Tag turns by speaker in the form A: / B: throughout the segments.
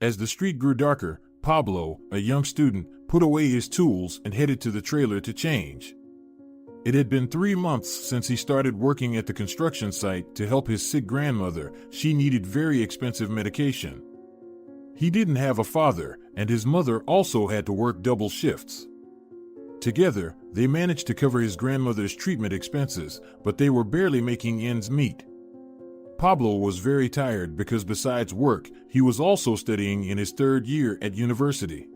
A: As the street grew darker, Pablo, a young student, put away his tools and headed to the trailer to change. It had been 3 months since he started working at the construction site to help his sick grandmother. She needed very expensive medication. He didn't have a father, and his mother also had to work double shifts. Together, they managed to cover his grandmother's treatment expenses, but they were barely making ends meet. Pablo was very tired because besides work, he was also studying in his 3rd year at university.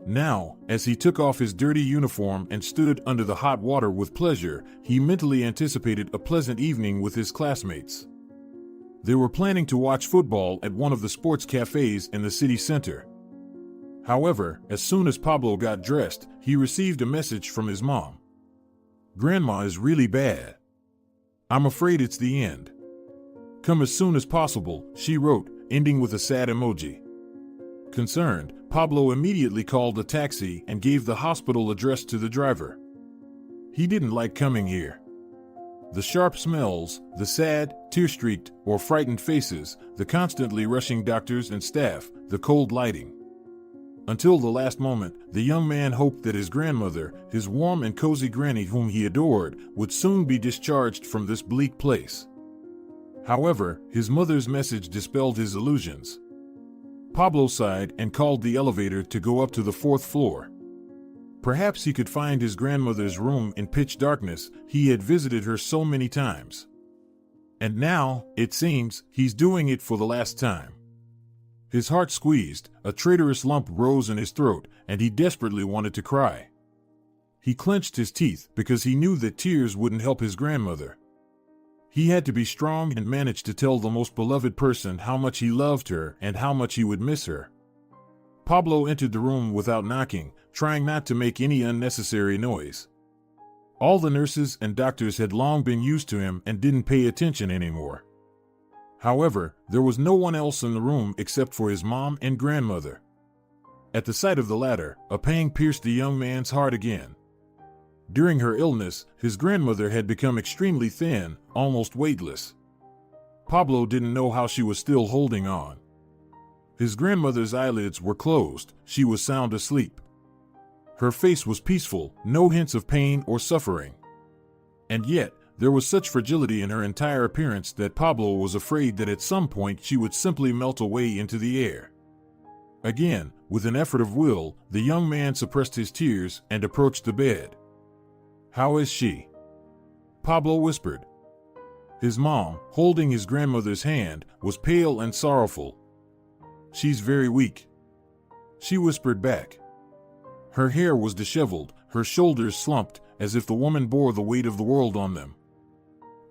A: Now, as he took off his dirty uniform and stood under the hot water with pleasure, he mentally anticipated a pleasant evening with his classmates. They were planning to watch football at one of the sports cafes in the city center. However, as soon as Pablo got dressed, he received a message from his mom. "Grandma is really bad. I'm afraid it's the end. Come as soon as possible," she wrote, ending with a sad emoji. Concerned, Pablo immediately called a taxi and gave the hospital address to the driver. He didn't like coming here. The sharp smells, the sad, tear-streaked, or frightened faces, the constantly rushing doctors and staff, the cold lighting. Until the last moment, the young man hoped that his grandmother, his warm and cozy granny whom he adored, would soon be discharged from this bleak place. However, his mother's message dispelled his illusions. Pablo sighed and called the elevator to go up to the 4th floor. Perhaps he could find his grandmother's room in pitch darkness. He had visited her so many times. And now, it seems, he's doing it for the last time. His heart squeezed, a traitorous lump rose in his throat, and he desperately wanted to cry. He clenched his teeth because he knew that tears wouldn't help his grandmother. He had to be strong and manage to tell the most beloved person how much he loved her and how much he would miss her. Pablo entered the room without knocking, trying not to make any unnecessary noise. All the nurses and doctors had long been used to him and didn't pay attention anymore. However, there was no one else in the room except for his mom and grandmother. At the sight of the latter, a pang pierced the young man's heart again. During her illness, his grandmother had become extremely thin, almost weightless. Pablo didn't know how she was still holding on. His grandmother's eyelids were closed, she was sound asleep. Her face was peaceful, no hints of pain or suffering. And yet, there was such fragility in her entire appearance that Pablo was afraid that at some point she would simply melt away into the air. Again, with an effort of will, the young man suppressed his tears and approached the bed. "How is she?" Pablo whispered. His mom, holding his grandmother's hand, was pale and sorrowful. "She's very weak," she whispered back. Her hair was disheveled, her shoulders slumped, as if the woman bore the weight of the world on them.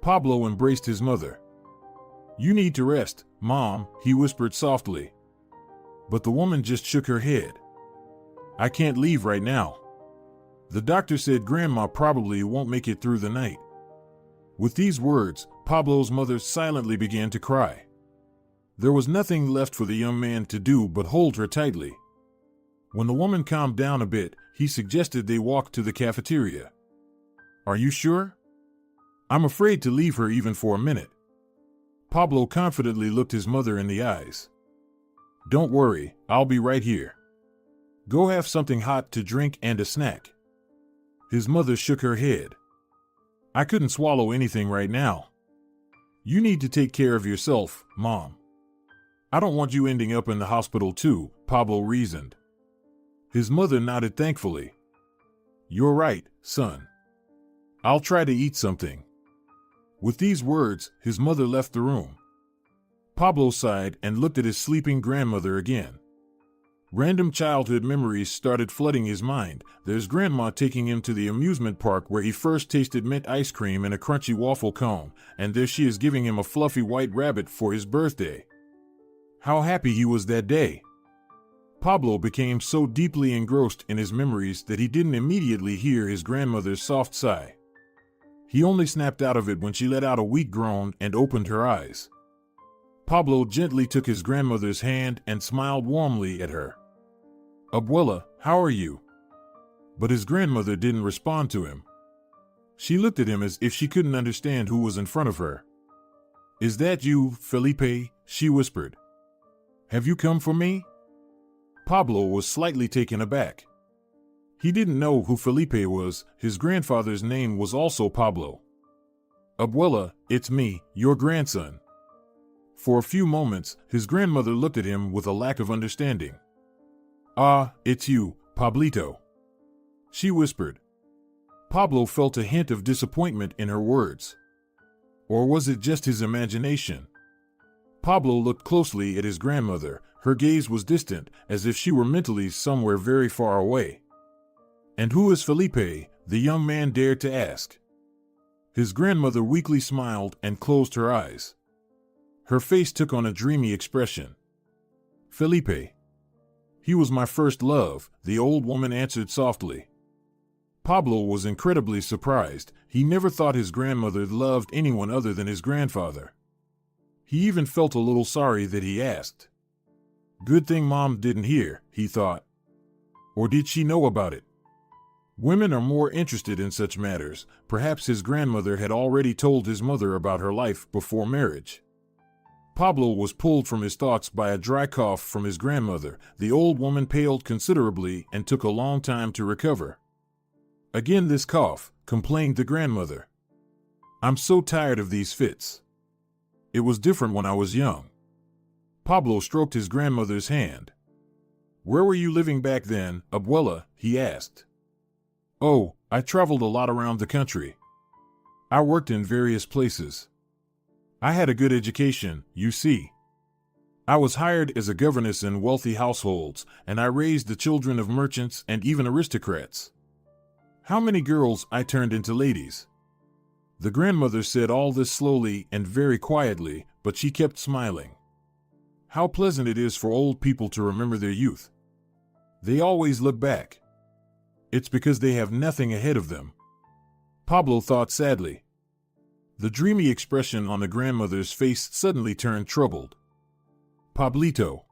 A: Pablo embraced his mother. "You need to rest, Mom," he whispered softly. But the woman just shook her head. "I can't leave right now. The doctor said Grandma probably won't make it through the night." With these words, Pablo's mother silently began to cry. There was nothing left for the young man to do but hold her tightly. When the woman calmed down a bit, he suggested they walk to the cafeteria. "Are you sure? I'm afraid to leave her even for a minute." Pablo confidently looked his mother in the eyes. "Don't worry, I'll be right here. Go have something hot to drink and a snack." His mother shook her head. "I couldn't swallow anything right now. You need to take care of yourself, Mom. I don't want you ending up in the hospital too," Pablo reasoned. His mother nodded thankfully. "You're right, son. I'll try to eat something." With these words, his mother left the room. Pablo sighed and looked at his sleeping grandmother again. Random childhood memories started flooding his mind. There's Grandma taking him to the amusement park where he first tasted mint ice cream and a crunchy waffle cone, and there she is giving him a fluffy white rabbit for his birthday. How happy he was that day! Pablo became so deeply engrossed in his memories that he didn't immediately hear his grandmother's soft sigh. He only snapped out of it when she let out a weak groan and opened her eyes. Pablo gently took his grandmother's hand and smiled warmly at her. "Abuela, how are you?" But his grandmother didn't respond to him. She looked at him as if she couldn't understand who was in front of her. "Is that you, Felipe?" she whispered. Have you come for me? Pablo was slightly taken aback. He didn't know who Felipe was. His grandfather's name was also Pablo. Abuela, it's me, your grandson. For a few moments, his grandmother looked at him with a lack of understanding. Ah, it's you, Pablito, she whispered. Pablo felt a hint of disappointment in her words. Or was it just his imagination? Pablo looked closely at his grandmother. Her gaze was distant, as if she were mentally somewhere very far away. And who is Felipe? The young man dared to ask. His grandmother weakly smiled and closed her eyes. Her face took on a dreamy expression. Felipe. He was my first love, the old woman answered softly. Pablo was incredibly surprised. He never thought his grandmother loved anyone other than his grandfather. He even felt a little sorry that he asked. Good thing Mom didn't hear, he thought. Or did she know about it? Women are more interested in such matters. Perhaps his grandmother had already told his mother about her life before marriage. Pablo was pulled from his thoughts by a dry cough from his grandmother. The old woman paled considerably and took a long time to recover. Again this cough, complained the grandmother. I'm so tired of these fits. It was different when I was young. Pablo stroked his grandmother's hand. Where were you living back then, Abuela? He asked. Oh, I traveled a lot around the country. I worked in various places. I had a good education, you see. I was hired as a governess in wealthy households, and I raised the children of merchants and even aristocrats. How many girls I turned into ladies. The grandmother said all this slowly and very quietly, but she kept smiling. How pleasant it is for old people to remember their youth. They always look back. It's because they have nothing ahead of them. Pablo thought sadly. The dreamy expression on the grandmother's face suddenly turned troubled. Pablito.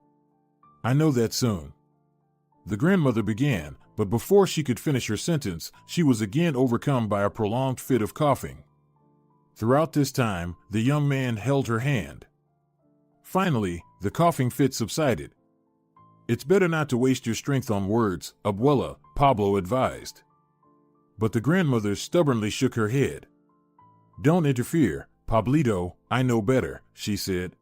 A: I know that soon. The grandmother began, but before she could finish her sentence, she was again overcome by a prolonged fit of coughing. Throughout this time, the young man held her hand. Finally, the coughing fit subsided. It's better not to waste your strength on words, Abuela, Pablo advised. But the grandmother stubbornly shook her head. Don't interfere, Pablito, I know better, she said.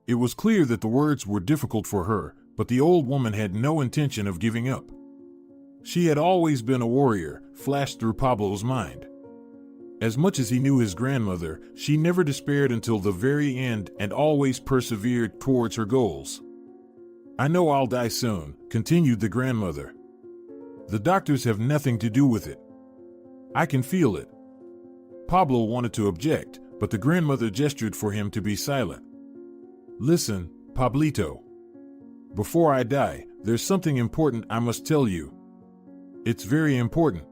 A: It was clear that the words were difficult for her, but the old woman had no intention of giving up. She had always been a warrior, flashed through Pablo's mind. As much as he knew his grandmother, she never despaired until the very end and always persevered towards her goals. I know I'll die soon, continued the grandmother. The doctors have nothing to do with it. I can feel it. Pablo wanted to object, but the grandmother gestured for him to be silent. Listen, Pablito. Before I die, there's something important I must tell you. It's very important.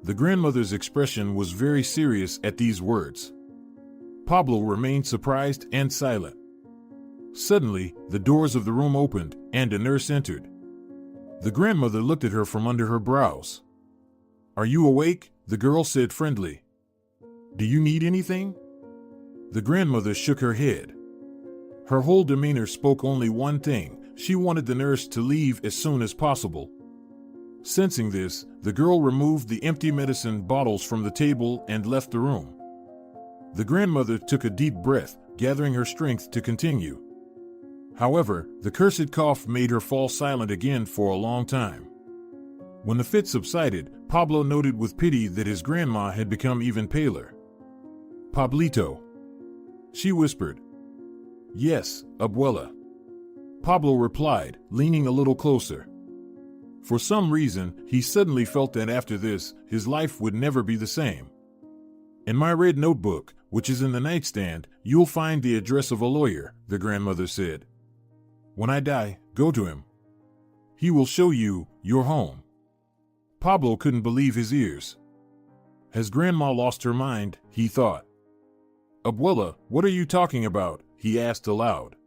A: The grandmother's expression was very serious at these words. Pablo remained surprised and silent. Suddenly, the doors of the room opened, and a nurse entered. The grandmother looked at her from under her brows. Are you awake? The girl said friendly. Do you need anything? The grandmother shook her head. Her whole demeanor spoke only one thing. She wanted the nurse to leave as soon as possible. Sensing this, the girl removed the empty medicine bottles from the table and left the room. The grandmother took a deep breath, gathering her strength to continue. However, the cursed cough made her fall silent again for a long time. When the fit subsided, Pablo noted with pity that his grandma had become even paler. Pablito, she whispered. Yes, Abuela, Pablo replied, leaning a little closer. For some reason, he suddenly felt that after this, his life would never be the same. In my red notebook, which is in the nightstand, you'll find the address of a lawyer, the grandmother said. When I die, go to him. He will show you your home. Pablo couldn't believe his ears. Has Grandma lost her mind? He thought. Abuela, what are you talking about? He asked aloud.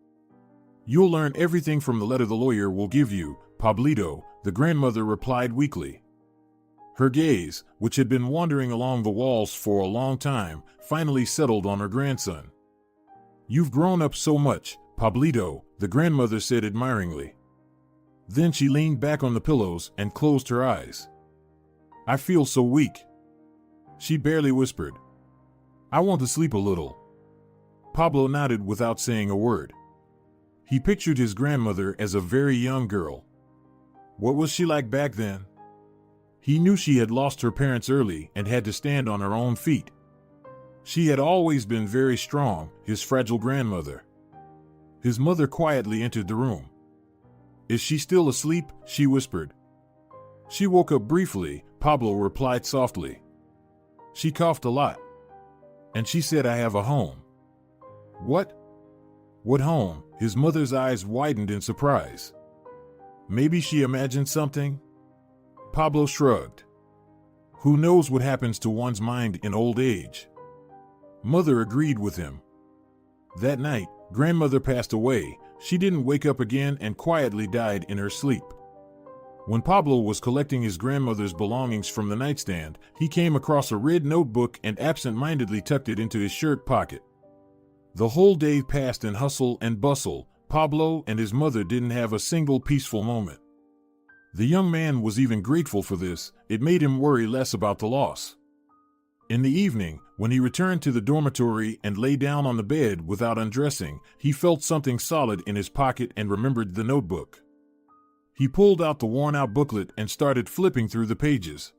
A: You'll learn everything from the letter the lawyer will give you, Pablito, the grandmother replied weakly. Her gaze, which had been wandering along the walls for a long time, finally settled on her grandson. You've grown up so much, Pablito, the grandmother said admiringly. Then she leaned back on the pillows and closed her eyes. I feel so weak, she barely whispered. I want to sleep a little. Pablo nodded without saying a word. He pictured his grandmother as a very young girl. What was she like back then? He knew she had lost her parents early and had to stand on her own feet. She had always been very strong, his fragile grandmother. His mother quietly entered the room. Is she still asleep? She whispered. She woke up briefly, Pablo replied softly. She coughed a lot. And she said, I have a home. What? What home? His mother's eyes widened in surprise. Maybe she imagined something? Pablo shrugged. Who knows what happens to one's mind in old age? Mother agreed with him. That night, grandmother passed away. She didn't wake up again and quietly died in her sleep. When Pablo was collecting his grandmother's belongings from the nightstand, he came across a red notebook and absent-mindedly tucked it into his shirt pocket. The whole day passed in hustle and bustle. Pablo and his mother didn't have a single peaceful moment. The young man was even grateful for this. It made him worry less about the loss. In the evening, when he returned to the dormitory and lay down on the bed without undressing, he felt something solid in his pocket and remembered the notebook. He pulled out the worn-out booklet and started flipping through the pages.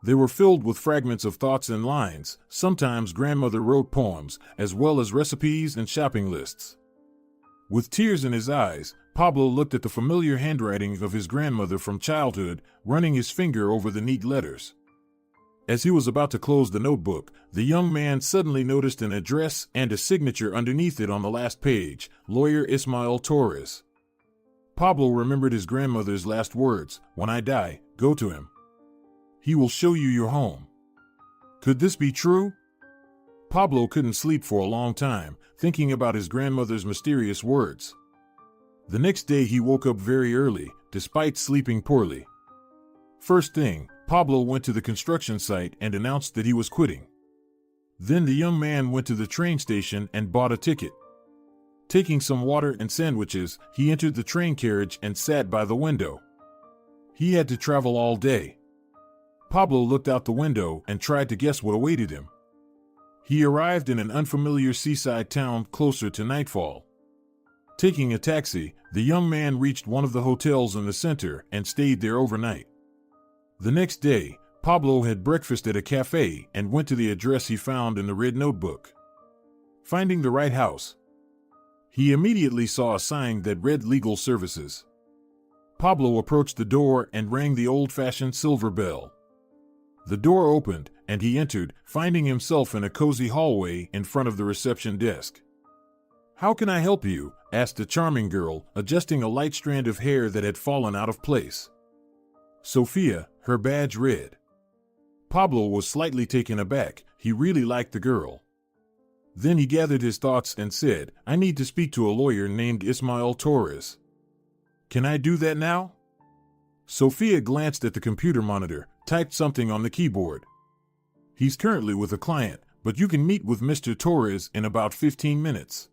A: They were filled with fragments of thoughts and lines. Sometimes grandmother wrote poems, as well as recipes and shopping lists. With tears in his eyes, Pablo looked at the familiar handwriting of his grandmother from childhood, running his finger over the neat letters. As he was about to close the notebook, the young man suddenly noticed an address and a signature underneath it on the last page, Lawyer Ismael Torres. Pablo remembered his grandmother's last words, when I die, go to him. He will show you your home. Could this be true? Pablo couldn't sleep for a long time, thinking about his grandmother's mysterious words. The next day he woke up very early, despite sleeping poorly. First thing, Pablo went to the construction site and announced that he was quitting. Then the young man went to the train station and bought a ticket. Taking some water and sandwiches, he entered the train carriage and sat by the window. He had to travel all day. Pablo looked out the window and tried to guess what awaited him. He arrived in an unfamiliar seaside town closer to nightfall. Taking a taxi, the young man reached one of the hotels in the center and stayed there overnight. The next day, Pablo had breakfast at a cafe and went to the address he found in the red notebook. Finding the right house, he immediately saw a sign that read Legal Services. Pablo approached the door and rang the old-fashioned silver bell. The door opened, and he entered, finding himself in a cozy hallway in front of the reception desk. How can I help you? Asked a charming girl, adjusting a light strand of hair that had fallen out of place. Sophia, her badge read. Pablo was slightly taken aback. He really liked the girl. Then he gathered his thoughts and said, I need to speak to a lawyer named Ismael Torres. Can I do that now? Sophia glanced at the computer monitor, typed something on the keyboard. He's currently with a client, but you can meet with Mr. Torres in about 15 minutes.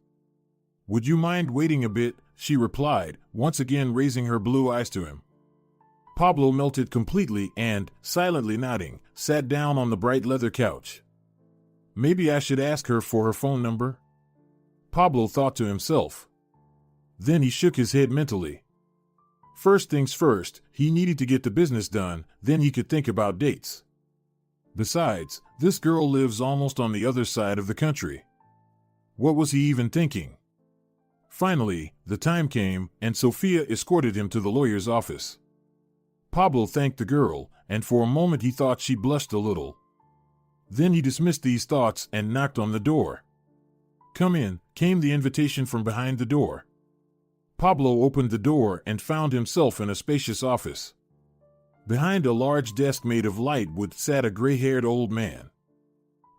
A: Would you mind waiting a bit? She replied, once again raising her blue eyes to him. Pablo melted completely and, silently nodding, sat down on the bright leather couch. Maybe I should ask her for her phone number? Pablo thought to himself. Then he shook his head mentally. First things first, he needed to get the business done, then he could think about dates. Besides, this girl lives almost on the other side of the country. What was he even thinking? Finally, the time came, and Sophia escorted him to the lawyer's office. Pablo thanked the girl, and for a moment he thought she blushed a little. Then he dismissed these thoughts and knocked on the door. Come in, came the invitation from behind the door. Pablo opened the door and found himself in a spacious office. Behind a large desk made of light wood sat a gray-haired old man.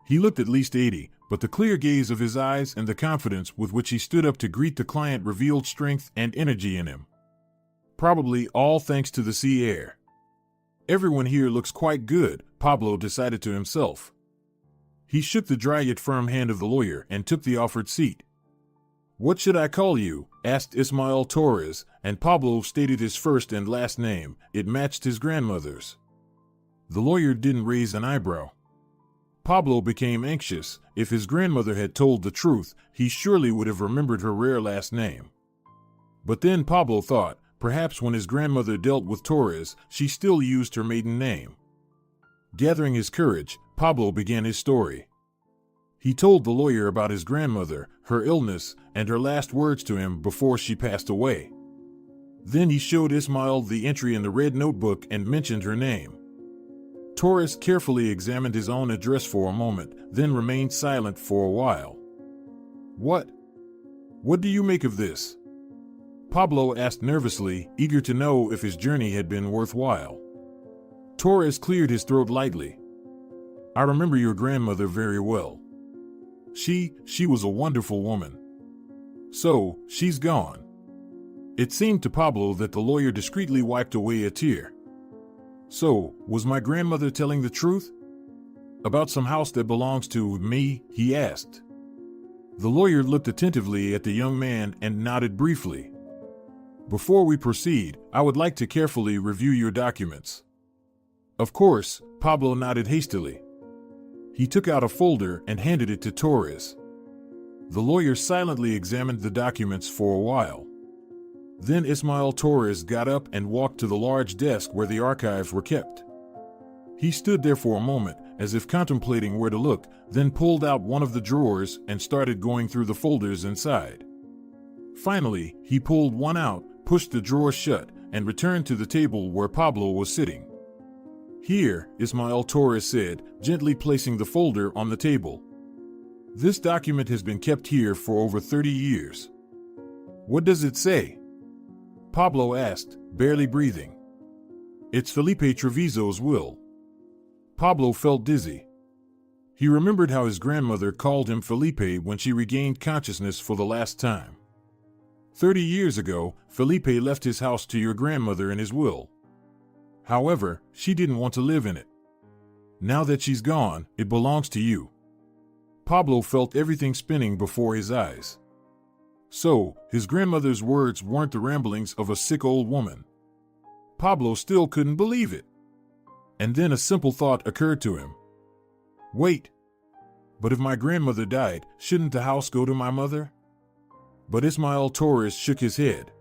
A: He looked at least 80, but the clear gaze of his eyes and the confidence with which he stood up to greet the client revealed strength and energy in him. Probably all thanks to the sea air. Everyone here looks quite good, Pablo decided to himself. He shook the dry yet firm hand of the lawyer and took the offered seat. What should I call you? asked Ismael Torres, and Pablo stated his first and last name. It matched his grandmother's. The lawyer didn't raise an eyebrow. Pablo became anxious. If his grandmother had told the truth, he surely would have remembered her rare last name. But then Pablo thought, perhaps when his grandmother dealt with Torres, she still used her maiden name. Gathering his courage, Pablo began his story. He told the lawyer about his grandmother, her illness, and her last words to him before she passed away. Then he showed Ismael the entry in the red notebook and mentioned her name. Torres carefully examined his own address for a moment, then remained silent for a while. What do you make of this?" Pablo asked nervously, eager to know if his journey had been worthwhile. Torres cleared his throat lightly. "I remember your grandmother very well. She was a wonderful woman. So, she's gone." It seemed to Pablo that the lawyer discreetly wiped away a tear. "So, was my grandmother telling the truth? About some house that belongs to me?" he asked. The lawyer looked attentively at the young man and nodded briefly. "Before we proceed, I would like to carefully review your documents." "Of course," Pablo nodded hastily. He took out a folder and handed it to Torres. The lawyer silently examined the documents for a while. Then Ismael Torres got up and walked to the large desk where the archives were kept. He stood there for a moment, as if contemplating where to look, then pulled out one of the drawers and started going through the folders inside. Finally, he pulled one out, pushed the drawer shut, and returned to the table where Pablo was sitting. "Here," Ismael Torres said, gently placing the folder on the table. "This document has been kept here for over 30 years. What does it say?" Pablo asked, barely breathing. "It's Felipe Treviso's will." Pablo felt dizzy. He remembered how his grandmother called him Felipe when she regained consciousness for the last time. 30 years ago, Felipe left his house to your grandmother in his will. However, she didn't want to live in it. Now that she's gone, it belongs to you. Pablo felt everything spinning before his eyes. So, his grandmother's words weren't the ramblings of a sick old woman. Pablo still couldn't believe it. And then a simple thought occurred to him. Wait. But if my grandmother died, shouldn't the house go to my mother? But Ismael Torres shook his head.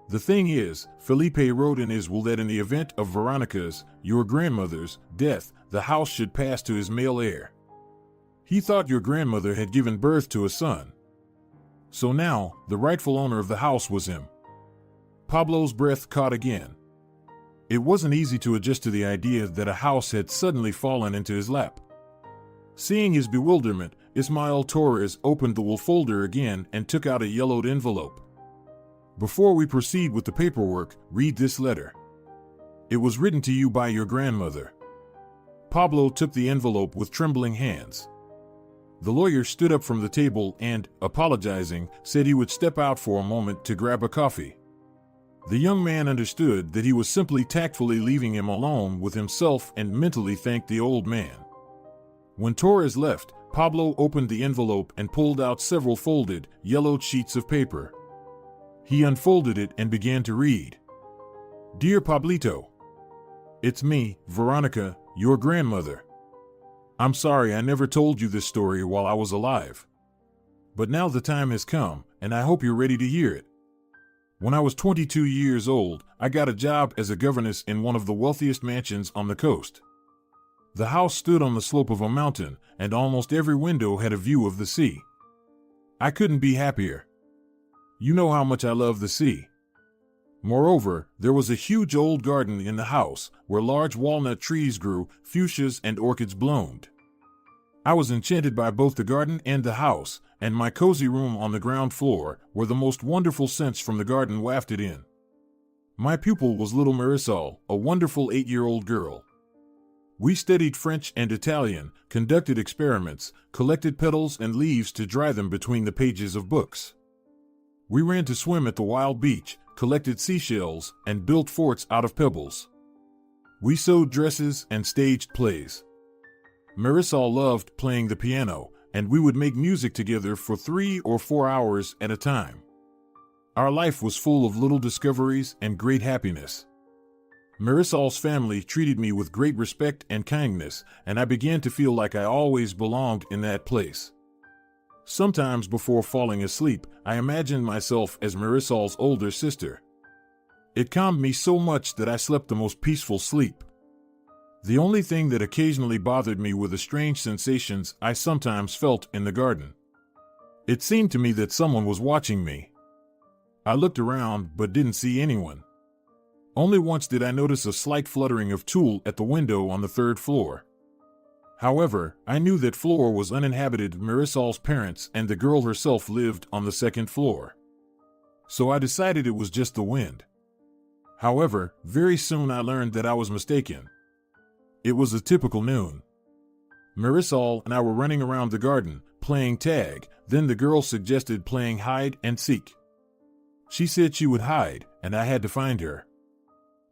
A: The thing is, Felipe wrote in his will that in the event of Veronica's, your grandmother's, death, the house should pass to his male heir. He thought your grandmother had given birth to a son. So now, the rightful owner of the house was him. Pablo's breath caught again. It wasn't easy to adjust to the idea that a house had suddenly fallen into his lap. Seeing his bewilderment, Ismael Torres opened the will folder again and took out a yellowed envelope. Before we proceed with the paperwork, read this letter. It was written to you by your grandmother. Pablo took the envelope with trembling hands. The lawyer stood up from the table and, apologizing, said he would step out for a moment to grab a coffee. The young man understood that he was simply tactfully leaving him alone with himself and mentally thanked the old man. When Torres left, Pablo opened the envelope and pulled out several folded, yellowed sheets of paper. He unfolded it and began to read. Dear Pablito, it's me, Veronica, your grandmother. I'm sorry I never told you this story while I was alive. But now the time has come, and I hope you're ready to hear it. When I was 22 years old, I got a job as a governess in one of the wealthiest mansions on the coast. The house stood on the slope of a mountain, and almost every window had a view of the sea. I couldn't be happier. You know how much I love the sea. Moreover, there was a huge old garden in the house, where large walnut trees grew, fuchsias and orchids bloomed. I was enchanted by both the garden and the house, and my cozy room on the ground floor, where the most wonderful scents from the garden wafted in. My pupil was little Marisol, a wonderful 8-year-old girl. We studied French and Italian, conducted experiments, collected petals and leaves to dry them between the pages of books. We ran to swim at the wild beach, collected seashells, and built forts out of pebbles. We sewed dresses and staged plays. Marisol loved playing the piano, and we would make music together for 3 or 4 hours at a time. Our life was full of little discoveries and great happiness. Marisol's family treated me with great respect and kindness, and I began to feel like I always belonged in that place. Sometimes before falling asleep, I imagined myself as Marisol's older sister. It calmed me so much that I slept the most peaceful sleep. The only thing that occasionally bothered me were the strange sensations I sometimes felt in the garden. It seemed to me that someone was watching me. I looked around but didn't see anyone. Only once did I notice a slight fluttering of tulle at the window on the third floor. However, I knew that floor was uninhabited. Marisol's parents and the girl herself lived on the second floor. So I decided it was just the wind. However, very soon I learned that I was mistaken. It was a typical noon. Marisol and I were running around the garden, playing tag. Then the girl suggested playing hide and seek. She said she would hide, and I had to find her.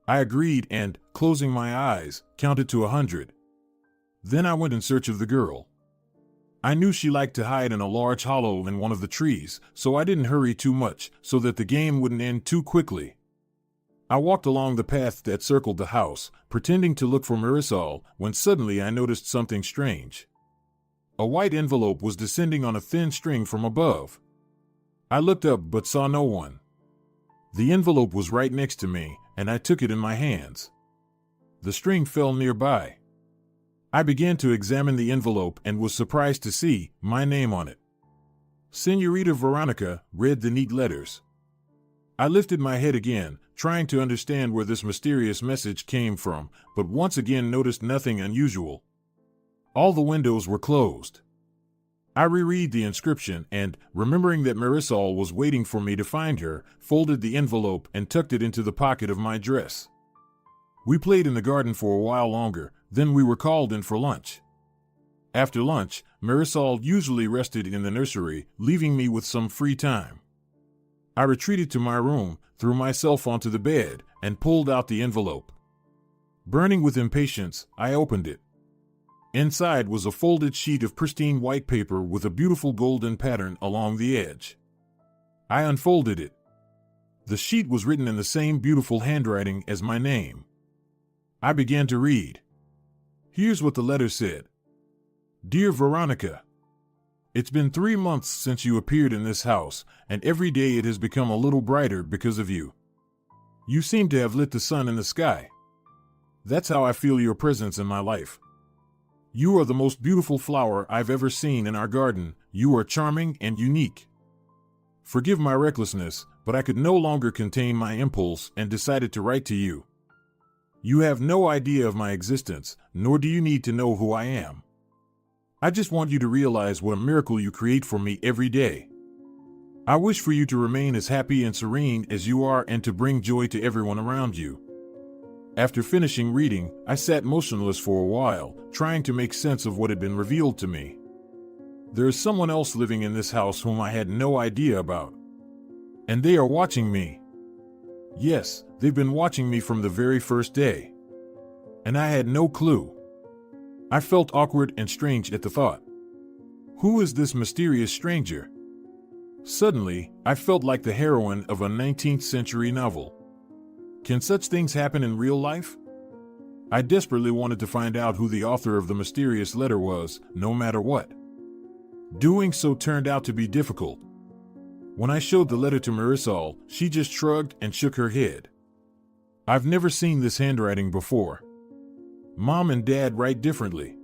A: I agreed and, closing my eyes, counted to 100. Then I went in search of the girl. I knew she liked to hide in a large hollow in one of the trees, so I didn't hurry too much so that the game wouldn't end too quickly. I walked along the path that circled the house, pretending to look for Marisol, when suddenly I noticed something strange. A white envelope was descending on a thin string from above. I looked up but saw no one. The envelope was right next to me, and I took it in my hands. The string fell nearby. I began to examine the envelope and was surprised to see my name on it. Señorita Veronica, read the neat letters. I lifted my head again, trying to understand where this mysterious message came from, but once again noticed nothing unusual. All the windows were closed. I reread the inscription and, remembering that Marisol was waiting for me to find her, folded the envelope and tucked it into the pocket of my dress. We played in the garden for a while longer, then we were called in for lunch. After lunch, Marisol usually rested in the nursery, leaving me with some free time. I retreated to my room, threw myself onto the bed, and pulled out the envelope. Burning with impatience, I opened it. Inside was a folded sheet of pristine white paper with a beautiful golden pattern along the edge. I unfolded it. The sheet was written in the same beautiful handwriting as my name. I began to read. Here's what the letter said. Dear Veronica, it's been 3 months since you appeared in this house, and every day it has become a little brighter because of you. You seem to have lit the sun in the sky. That's how I feel your presence in my life. You are the most beautiful flower I've ever seen in our garden. You are charming and unique. Forgive my recklessness, but I could no longer contain my impulse and decided to write to you. You have no idea of my existence, nor do you need to know who I am. I just want you to realize what a miracle you create for me every day. I wish for you to remain as happy and serene as you are and to bring joy to everyone around you. After finishing reading, I sat motionless for a while, trying to make sense of what had been revealed to me. There is someone else living in this house whom I had no idea about. And they are watching me. Yes, they've been watching me from the very first day. And I had no clue. I felt awkward and strange at the thought. Who is this mysterious stranger? Suddenly, I felt like the heroine of a 19th century novel. Can such things happen in real life? I desperately wanted to find out who the author of the mysterious letter was, no matter what. Doing so turned out to be difficult. When I showed the letter to Marisol, she just shrugged and shook her head. I've never seen this handwriting before. Mom and Dad write differently.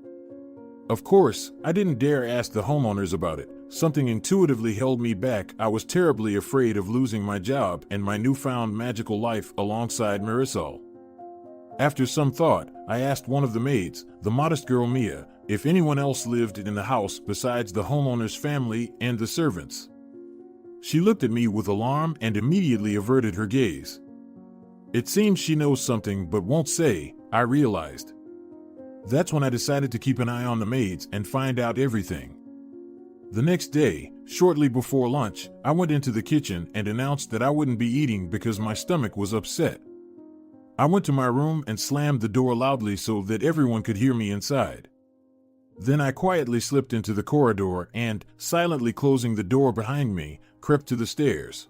A: Of course, I didn't dare ask the homeowners about it. Something intuitively held me back. I was terribly afraid of losing my job and my newfound magical life alongside Marisol. After some thought, I asked one of the maids, the modest girl Mia, if anyone else lived in the house besides the homeowner's family and the servants. She looked at me with alarm and immediately averted her gaze. It seems she knows something but won't say, I realized. That's when I decided to keep an eye on the maids and find out everything. The next day, shortly before lunch, I went into the kitchen and announced that I wouldn't be eating because my stomach was upset. I went to my room and slammed the door loudly so that everyone could hear me inside. Then I quietly slipped into the corridor and, silently closing the door behind me, crept to the stairs.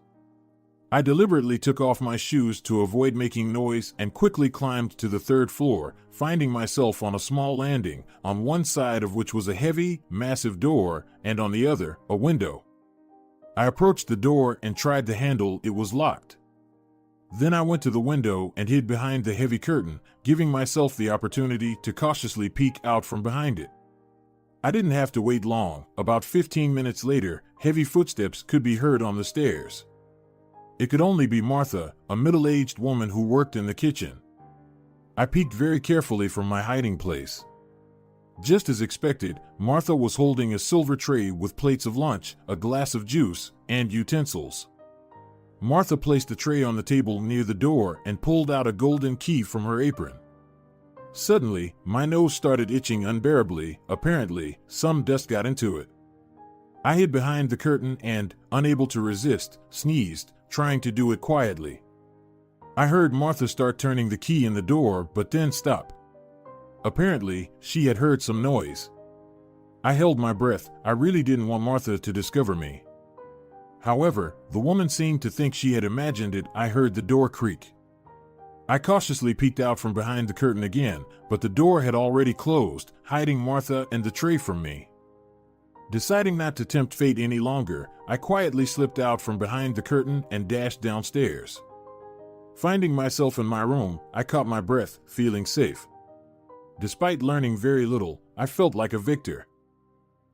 A: I deliberately took off my shoes to avoid making noise and quickly climbed to the third floor, finding myself on a small landing, on one side of which was a heavy, massive door, and on the other, a window. I approached the door and tried the handle. It was locked. Then I went to the window and hid behind the heavy curtain, giving myself the opportunity to cautiously peek out from behind it. I didn't have to wait long. About 15 minutes later, heavy footsteps could be heard on the stairs. It could only be Martha, a middle-aged woman who worked in the kitchen. I peeked very carefully from my hiding place. Just as expected, Martha was holding a silver tray with plates of lunch, a glass of juice, and utensils. Martha placed the tray on the table near the door and pulled out a golden key from her apron. Suddenly, my nose started itching unbearably. Apparently, some dust got into it. I hid behind the curtain and, unable to resist, sneezed, trying to do it quietly. I heard Martha start turning the key in the door but then stop. Apparently, she had heard some noise. I held my breath. I really didn't want Martha to discover me. However, the woman seemed to think she had imagined it. I heard the door creak. I cautiously peeked out from behind the curtain again, but the door had already closed, hiding Martha and the tray from me. Deciding not to tempt fate any longer, I quietly slipped out from behind the curtain and dashed downstairs. Finding myself in my room, I caught my breath, feeling safe. Despite learning very little, I felt like a victor.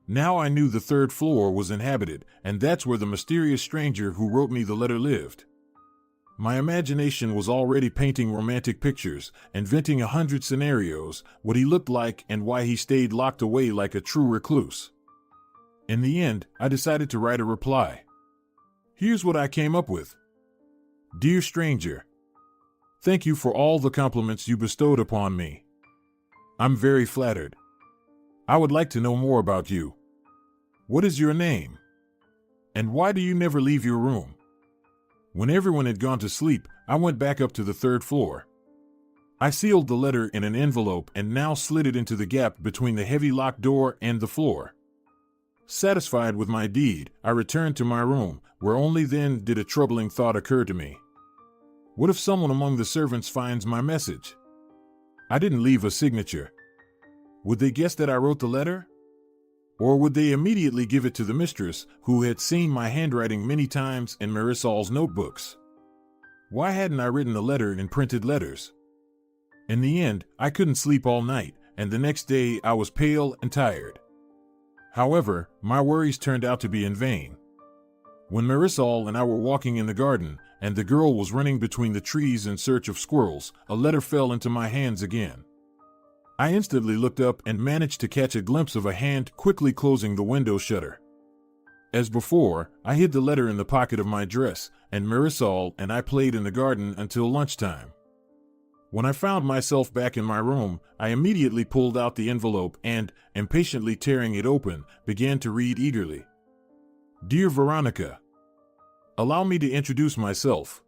A: Now I knew the third floor was inhabited, and that's where the mysterious stranger who wrote me the letter lived. My imagination was already painting romantic pictures, inventing 100 scenarios, what he looked like and why he stayed locked away like a true recluse. In the end, I decided to write a reply. Here's what I came up with. Dear stranger, thank you for all the compliments you bestowed upon me. I'm very flattered. I would like to know more about you. What is your name? And why do you never leave your room? When everyone had gone to sleep, I went back up to the third floor. I sealed the letter in an envelope and now slid it into the gap between the heavy locked door and the floor. Satisfied with my deed, I returned to my room, where only then did a troubling thought occur to me. What if someone among the servants finds my message? I didn't leave a signature. Would they guess that I wrote the letter? Or would they immediately give it to the mistress, who had seen my handwriting many times in Marisol's notebooks? Why hadn't I written the letter in printed letters? In the end, I couldn't sleep all night, and the next day I was pale and tired. However, my worries turned out to be in vain. When Marisol and I were walking in the garden, and the girl was running between the trees in search of squirrels, a letter fell into my hands again. I instantly looked up and managed to catch a glimpse of a hand quickly closing the window shutter. As before, I hid the letter in the pocket of my dress, and Marisol and I played in the garden until lunchtime. When I found myself back in my room, I immediately pulled out the envelope and, impatiently tearing it open, began to read eagerly. Dear Veronica, allow me to introduce myself.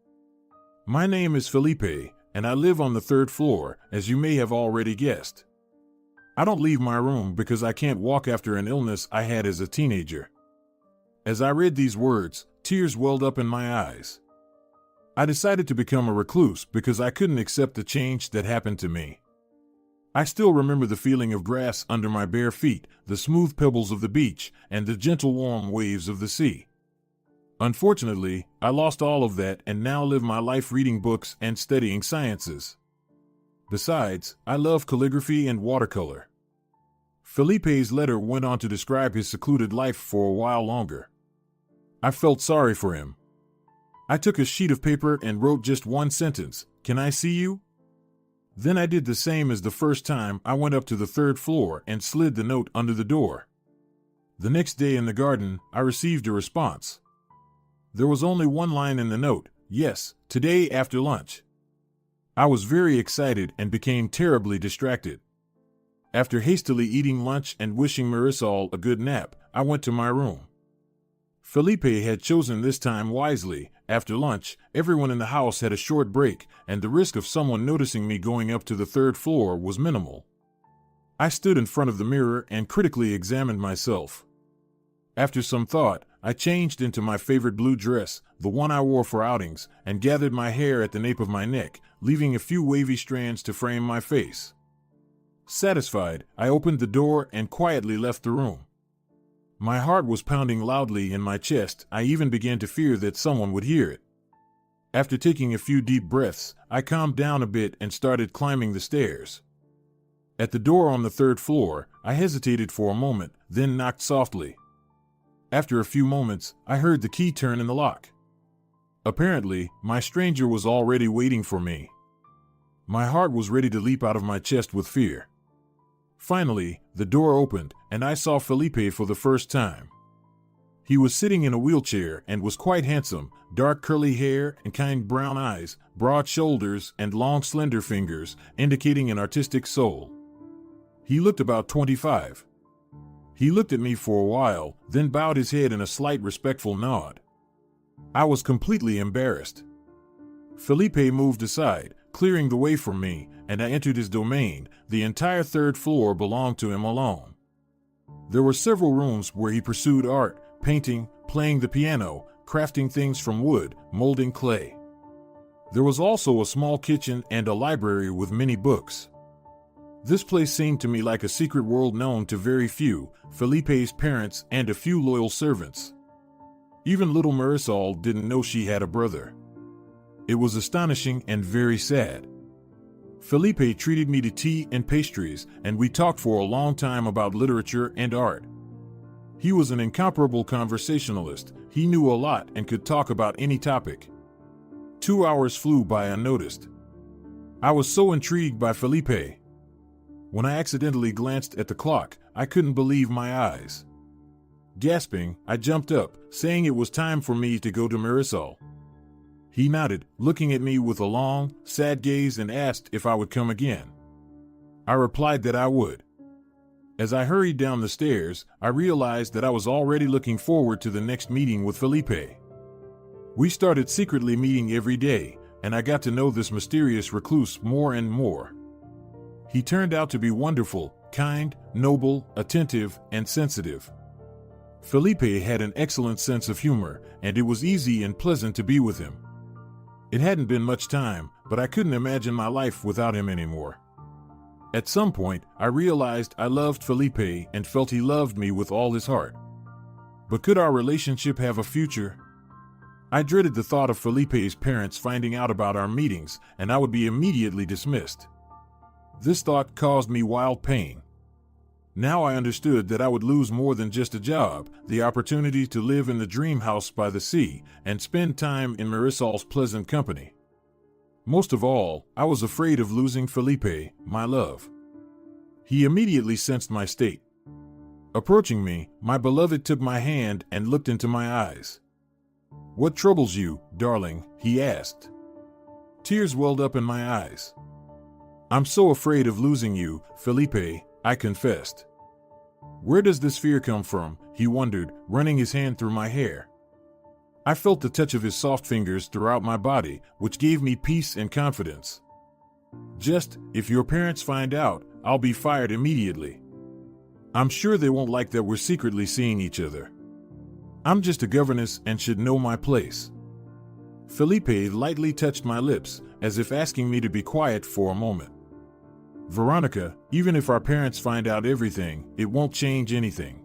A: My name is Felipe, and I live on the third floor, as you may have already guessed. I don't leave my room because I can't walk after an illness I had as a teenager. As I read these words, tears welled up in my eyes. I decided to become a recluse because I couldn't accept the change that happened to me. I still remember the feeling of grass under my bare feet, the smooth pebbles of the beach, and the gentle warm waves of the sea. Unfortunately, I lost all of that and now live my life reading books and studying sciences. Besides, I love calligraphy and watercolor. Felipe's letter went on to describe his secluded life for a while longer. I felt sorry for him. I took a sheet of paper and wrote just one sentence, "Can I see you?" Then I did the same as the first time. I went up to the third floor and slid the note under the door. The next day in the garden, I received a response. There was only one line in the note, "Yes, today after lunch." I was very excited and became terribly distracted. After hastily eating lunch and wishing Marisol a good nap, I went to my room. Felipe had chosen this time wisely. After lunch, everyone in the house had a short break, and the risk of someone noticing me going up to the third floor was minimal. I stood in front of the mirror and critically examined myself. After some thought, I changed into my favorite blue dress, the one I wore for outings, and gathered my hair at the nape of my neck, leaving a few wavy strands to frame my face. Satisfied, I opened the door and quietly left the room. My heart was pounding loudly in my chest. I even began to fear that someone would hear it. After taking a few deep breaths, I calmed down a bit and started climbing the stairs. At the door on the 3rd floor, I hesitated for a moment, then knocked softly. After a few moments, I heard the key turn in the lock. Apparently, my stranger was already waiting for me. My heart was ready to leap out of my chest with fear. Finally, the door opened, and I saw Felipe for the first time. He was sitting in a wheelchair and was quite handsome, dark curly hair and kind brown eyes, broad shoulders and long slender fingers, indicating an artistic soul. He looked about 25. He looked at me for a while, then bowed his head in a slight respectful nod. I was completely embarrassed. Felipe moved aside, clearing the way for me, and I entered his domain. The entire 3rd floor belonged to him alone. There were several rooms where he pursued art, painting, playing the piano, crafting things from wood, molding clay. There was also a small kitchen and a library with many books. This place seemed to me like a secret world known to very few, Felipe's parents and a few loyal servants. Even little Marisol didn't know she had a brother. It was astonishing and very sad. Felipe treated me to tea and pastries, and we talked for a long time about literature and art. He was an incomparable conversationalist. He knew a lot and could talk about any topic. 2 hours flew by unnoticed. I was so intrigued by Felipe. When I accidentally glanced at the clock, I couldn't believe my eyes. Gasping, I jumped up, saying it was time for me to go to Marisol. He nodded, looking at me with a long, sad gaze, and asked if I would come again. I replied that I would. As I hurried down the stairs, I realized that I was already looking forward to the next meeting with Felipe. We started secretly meeting every day, and I got to know this mysterious recluse more and more. He turned out to be wonderful, kind, noble, attentive, and sensitive. Felipe had an excellent sense of humor, and it was easy and pleasant to be with him. It hadn't been much time, but I couldn't imagine my life without him anymore. At some point, I realized I loved Felipe and felt he loved me with all his heart. But could our relationship have a future? I dreaded the thought of Felipe's parents finding out about our meetings, and I would be immediately dismissed. This thought caused me wild pain. Now I understood that I would lose more than just a job, the opportunity to live in the dream house by the sea, and spend time in Marisol's pleasant company. Most of all, I was afraid of losing Felipe, my love. He immediately sensed my state. Approaching me, my beloved took my hand and looked into my eyes. "What troubles you, darling?" he asked. Tears welled up in my eyes. "I'm so afraid of losing you, Felipe," I confessed. "Where does this fear come from?" he wondered, running his hand through my hair. I felt the touch of his soft fingers throughout my body, which gave me peace and confidence. "Just, if your parents find out, I'll be fired immediately. I'm sure they won't like that we're secretly seeing each other. I'm just a governess and should know my place." Felipe lightly touched my lips, as if asking me to be quiet for a moment. "Veronica, even if our parents find out everything, it won't change anything.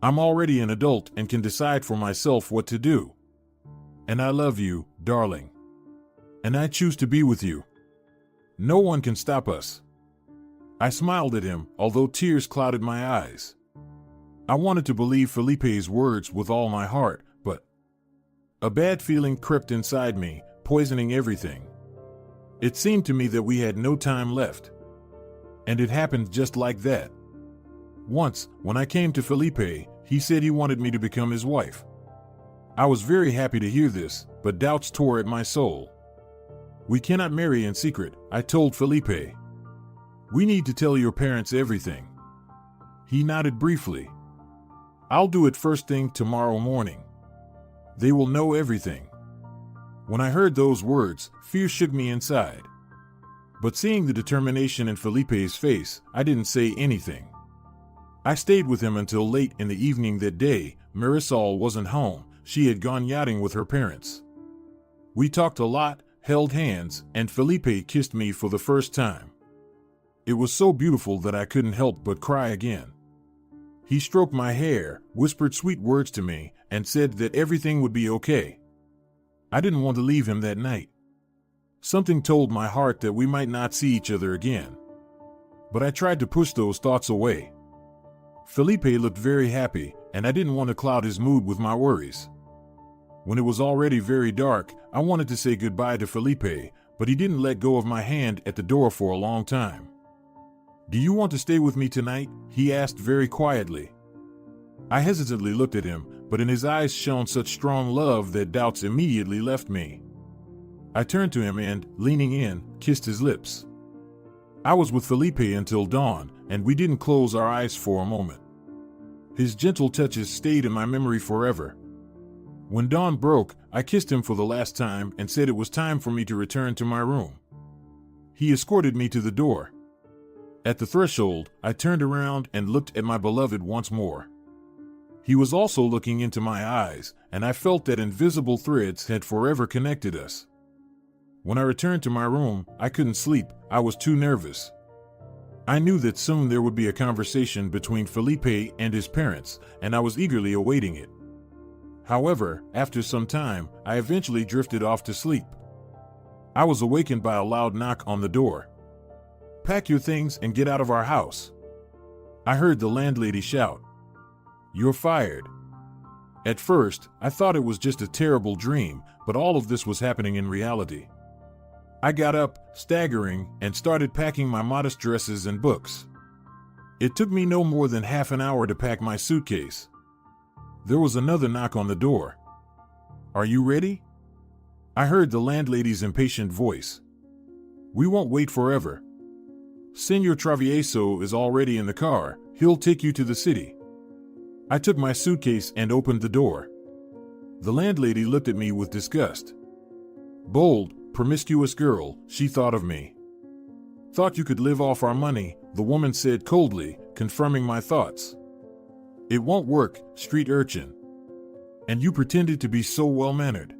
A: I'm already an adult and can decide for myself what to do. And I love you, darling. And I choose to be with you. No one can stop us." I smiled at him, although tears clouded my eyes. I wanted to believe Felipe's words with all my heart, but a bad feeling crept inside me, poisoning everything. It seemed to me that we had no time left. And it happened just like that. Once, when I came to Felipe, he said he wanted me to become his wife. I was very happy to hear this, but doubts tore at my soul. "We cannot marry in secret," I told Felipe. "We need to tell your parents everything." He nodded briefly. "I'll do it first thing tomorrow morning. They will know everything." When I heard those words, fear shook me inside. But seeing the determination in Felipe's face, I didn't say anything. I stayed with him until late in the evening that day. Marisol wasn't home. She had gone yachting with her parents. We talked a lot, held hands, and Felipe kissed me for the first time. It was so beautiful that I couldn't help but cry again. He stroked my hair, whispered sweet words to me, and said that everything would be okay. I didn't want to leave him that night. Something told my heart that we might not see each other again. But I tried to push those thoughts away. Felipe looked very happy, and I didn't want to cloud his mood with my worries. When it was already very dark, I wanted to say goodbye to Felipe, but he didn't let go of my hand at the door for a long time. "Do you want to stay with me tonight?" he asked very quietly. I hesitantly looked at him, but in his eyes shone such strong love that doubts immediately left me. I turned to him and, leaning in, kissed his lips. I was with Felipe until dawn, and we didn't close our eyes for a moment. His gentle touches stayed in my memory forever. When dawn broke, I kissed him for the last time and said it was time for me to return to my room. He escorted me to the door. At the threshold, I turned around and looked at my beloved once more. He was also looking into my eyes, and I felt that invisible threads had forever connected us. When I returned to my room, I couldn't sleep. I was too nervous. I knew that soon there would be a conversation between Felipe and his parents, and I was eagerly awaiting it. However, after some time, I eventually drifted off to sleep. I was awakened by a loud knock on the door. "Pack your things and get out of our house." I heard the landlady shout. "You're fired." At first, I thought it was just a terrible dream, but all of this was happening in reality. I got up, staggering, and started packing my modest dresses and books. It took me no more than half an hour to pack my suitcase. There was another knock on the door. "Are you ready?" I heard the landlady's impatient voice. "We won't wait forever. Senor Travieso is already in the car. He'll take you to the city." I took my suitcase and opened the door. The landlady looked at me with disgust. "Bold, promiscuous girl," she thought of me. "Thought you could live off our money," the woman said coldly, confirming my thoughts. "It won't work, street urchin. And you pretended to be so well-mannered."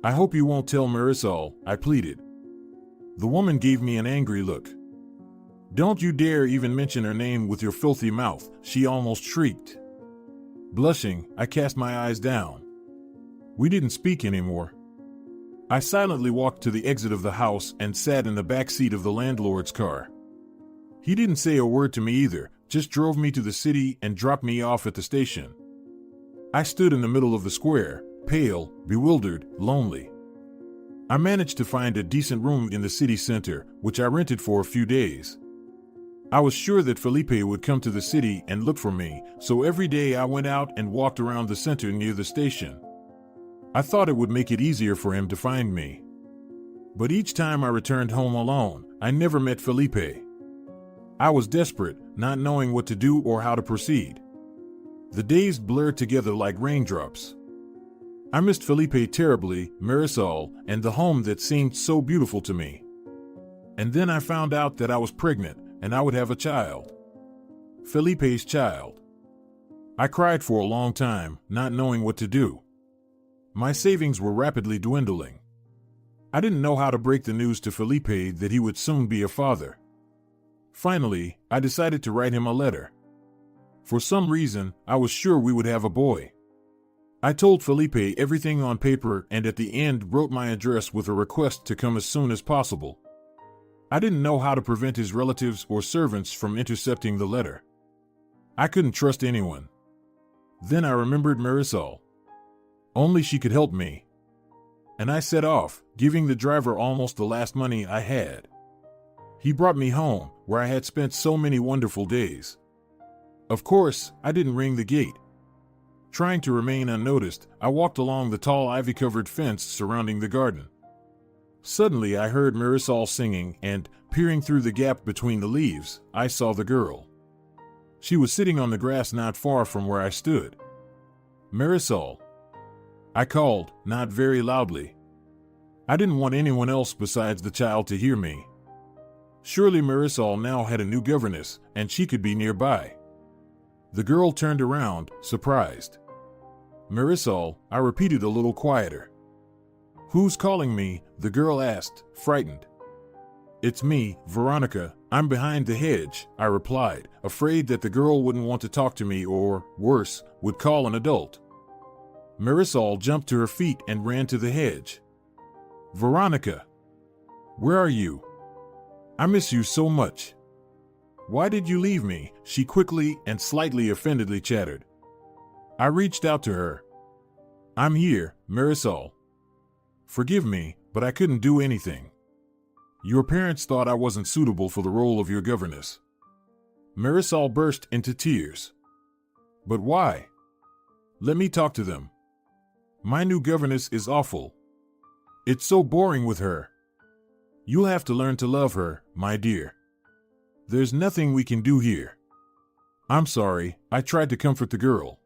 A: "I hope you won't tell Marisol," I pleaded. The woman gave me an angry look. "Don't you dare even mention her name with your filthy mouth," she almost shrieked. Blushing, I cast my eyes down. We didn't speak anymore. I silently walked to the exit of the house and sat in the back seat of the landlord's car. He didn't say a word to me either, just drove me to the city and dropped me off at the station. I stood in the middle of the square, pale, bewildered, lonely. I managed to find a decent room in the city center, which I rented for a few days. I was sure that Felipe would come to the city and look for me, so every day I went out and walked around the center near the station. I thought it would make it easier for him to find me. But each time I returned home alone, I never met Felipe. I was desperate, not knowing what to do or how to proceed. The days blurred together like raindrops. I missed Felipe terribly, Marisol, and the home that seemed so beautiful to me. And then I found out that I was pregnant, and I would have a child. Felipe's child. I cried for a long time, not knowing what to do. My savings were rapidly dwindling. I didn't know how to break the news to Felipe that he would soon be a father. Finally, I decided to write him a letter. For some reason, I was sure we would have a boy. I told Felipe everything on paper and at the end wrote my address with a request to come as soon as possible. I didn't know how to prevent his relatives or servants from intercepting the letter. I couldn't trust anyone. Then I remembered Marisol. Only she could help me. And I set off, giving the driver almost the last money I had. He brought me home, where I had spent so many wonderful days. Of course, I didn't ring the gate. Trying to remain unnoticed, I walked along the tall ivy-covered fence surrounding the garden. Suddenly I heard Marisol singing and, peering through the gap between the leaves, I saw the girl. She was sitting on the grass not far from where I stood. "Marisol," I called, not very loudly. I didn't want anyone else besides the child to hear me. Surely Marisol now had a new governess, and she could be nearby. The girl turned around, surprised. Marisol, I repeated a little quieter. Who's calling me? The girl asked, frightened. It's me, Veronica. I'm behind the hedge, I replied, afraid that the girl wouldn't want to talk to me or, worse, would call an adult. Marisol jumped to her feet and ran to the hedge. Veronica! Where are you? I miss you so much. Why did you leave me? She quickly and slightly offendedly chattered. I reached out to her. I'm here, Marisol. Forgive me, but I couldn't do anything. Your parents thought I wasn't suitable for the role of your governess. Marisol burst into tears. But why? Let me talk to them. My new governess is awful. It's so boring with her. You'll have to learn to love her, my dear. There's nothing we can do here. I'm sorry, I tried to comfort the girl.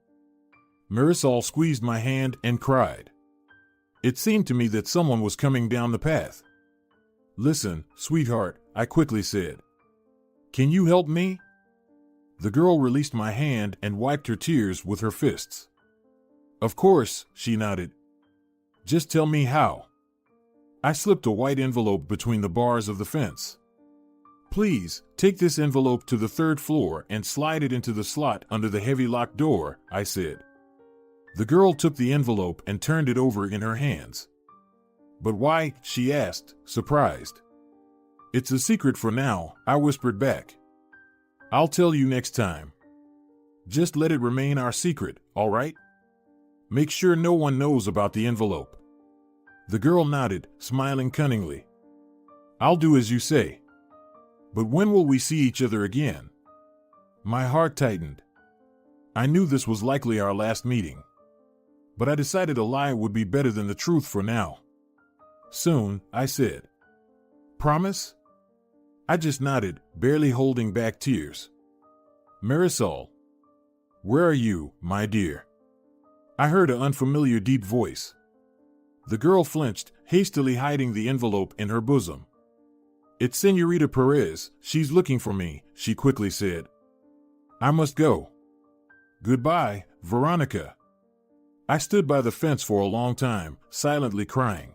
A: Marisol squeezed my hand and cried. It seemed to me that someone was coming down the path. Listen, sweetheart, I quickly said. Can you help me? The girl released my hand and wiped her tears with her fists. Of course, she nodded. Just tell me how. I slipped a white envelope between the bars of the fence. Please, take this envelope to the 3rd floor and slide it into the slot under the heavy locked door, I said. The girl took the envelope and turned it over in her hands. But why? She asked, surprised. It's a secret for now, I whispered back. I'll tell you next time. Just let it remain our secret, all right? Make sure no one knows about the envelope. The girl nodded, smiling cunningly. I'll do as you say. But when will we see each other again? My heart tightened. I knew this was likely our last meeting. But I decided a lie would be better than the truth for now. Soon, I said. Promise? I just nodded, barely holding back tears. Marisol. Where are you, my dear? I heard an unfamiliar deep voice. The girl flinched, hastily hiding the envelope in her bosom. It's Senorita Perez, she's looking for me, she quickly said. I must go. Goodbye, Veronica. I stood by the fence for a long time, silently crying.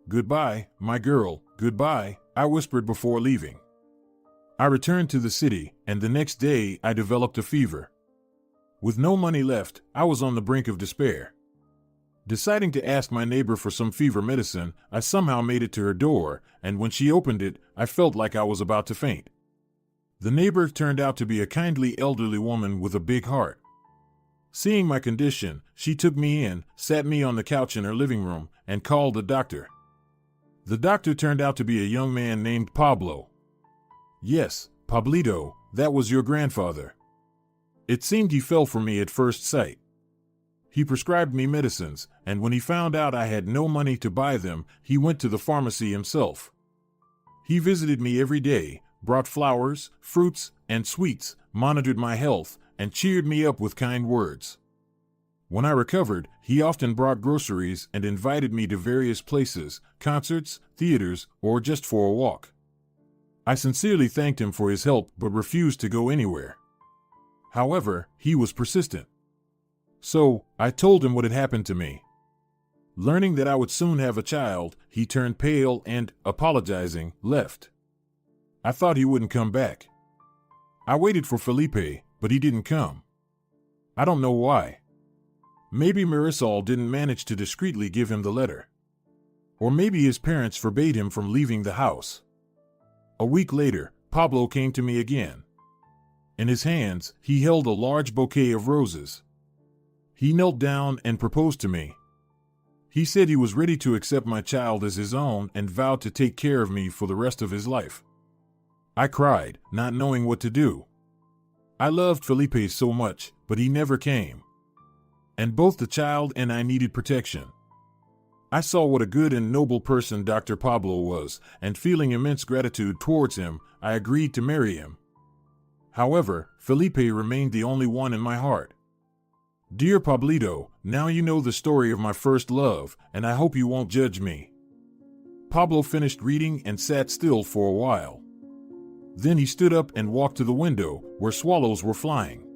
A: Goodbye, my girl, goodbye, I whispered before leaving. I returned to the city, and the next day I developed a fever. With no money left, I was on the brink of despair. Deciding to ask my neighbor for some fever medicine, I somehow made it to her door, and when she opened it, I felt like I was about to faint. The neighbor turned out to be a kindly elderly woman with a big heart. Seeing my condition, she took me in, sat me on the couch in her living room, and called the doctor. The doctor turned out to be a young man named Pablo. Yes, Pablito, that was your grandfather. It seemed he fell for me at first sight. He prescribed me medicines, and when he found out I had no money to buy them, he went to the pharmacy himself. He visited me every day, brought flowers, fruits, and sweets, monitored my health, and cheered me up with kind words. When I recovered, he often brought groceries and invited me to various places, concerts, theaters, or just for a walk. I sincerely thanked him for his help but refused to go anywhere. However, he was persistent. So, I told him what had happened to me. Learning that I would soon have a child, he turned pale and, apologizing, left. I thought he wouldn't come back. I waited for Felipe, but he didn't come. I don't know why. Maybe Marisol didn't manage to discreetly give him the letter. Or maybe his parents forbade him from leaving the house. A week later, Pablo came to me again. In his hands, he held a large bouquet of roses. He knelt down and proposed to me. He said he was ready to accept my child as his own and vowed to take care of me for the rest of his life. I cried, not knowing what to do. I loved Felipe so much, but he never came. And both the child and I needed protection. I saw what a good and noble person Dr. Pablo was, and feeling immense gratitude towards him, I agreed to marry him. However, Felipe remained the only one in my heart. Dear Pablito, now you know the story of my first love, and I hope you won't judge me. Pablo finished reading and sat still for a while. Then he stood up and walked to the window, where swallows were flying.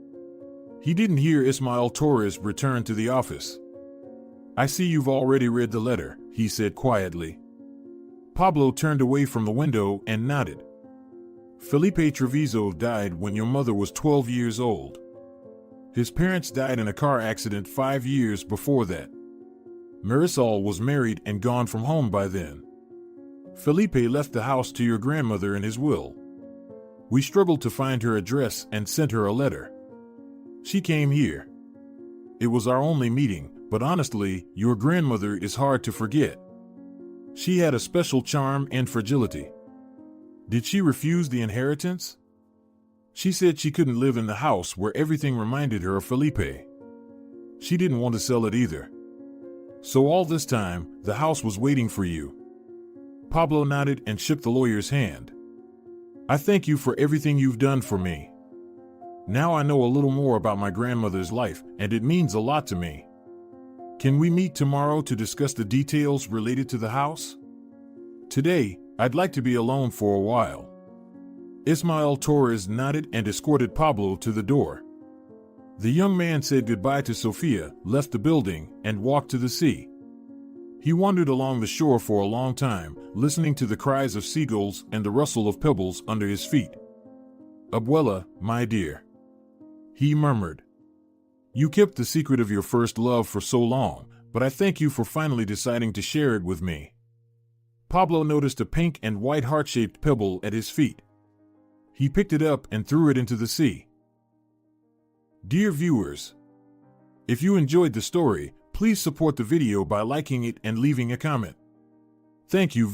A: He didn't hear Ismael Torres return to the office. I see you've already read the letter, he said quietly. Pablo turned away from the window and nodded. Felipe Treviso died when your mother was 12 years old. His parents died in a car accident 5 years before that. Marisol was married and gone from home by then. Felipe left the house to your grandmother in his will. We struggled to find her address and sent her a letter. She came here. It was our only meeting, but honestly, your grandmother is hard to forget. She had a special charm and fragility. Did she refuse the inheritance? She said she couldn't live in the house where everything reminded her of Felipe. She didn't want to sell it either. So all this time, the house was waiting for you. Pablo nodded and shook the lawyer's hand. I thank you for everything you've done for me. Now I know a little more about my grandmother's life, and it means a lot to me. Can we meet tomorrow to discuss the details related to the house? Today, I'd like to be alone for a while. Ismael Torres nodded and escorted Pablo to the door. The young man said goodbye to Sofia, left the building, and walked to the sea. He wandered along the shore for a long time, listening to the cries of seagulls and the rustle of pebbles under his feet. Abuela, my dear, he murmured. You kept the secret of your first love for so long, but I thank you for finally deciding to share it with me. Pablo noticed a pink and white heart-shaped pebble at his feet. He picked it up and threw it into the sea. Dear viewers, if you enjoyed the story, please support the video by liking it and leaving a comment. Thank you.